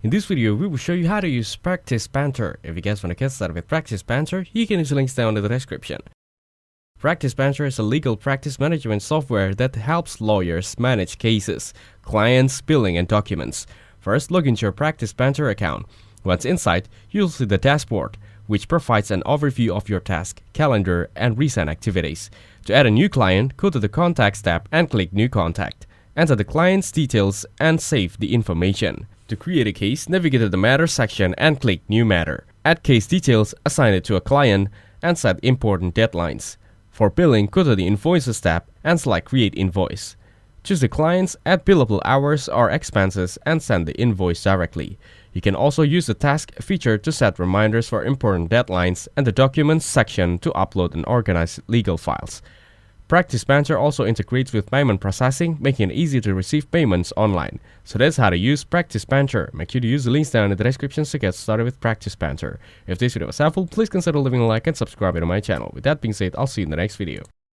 In this video, we will show you how to use PracticePanther. If you guys want to get started with PracticePanther, you can use the links down in the description. PracticePanther is a legal practice management software that helps lawyers manage cases, clients, billing, and documents. First, log into your PracticePanther account. Once inside, you'll see the dashboard, which provides an overview of your task, calendar, and recent activities. To add a new client, go to the Contacts tab and click New Contact. Enter the client's details and save the information. To create a case, navigate to the Matter section and click New Matter. Add case details, assign it to a client, and set important deadlines. For billing, go to the Invoices tab and select Create Invoice. Choose the clients, add billable hours or expenses, and send the invoice directly. You can also use the Task feature to set reminders for important deadlines and the Documents section to upload and organize legal files. PracticePanther also integrates with payment processing, making it easy to receive payments online. So that's how to use PracticePanther. Make sure to use the links down in the description to get started with PracticePanther. If this video was helpful, please consider leaving a like and subscribing to my channel. With that being said, I'll see you in the next video.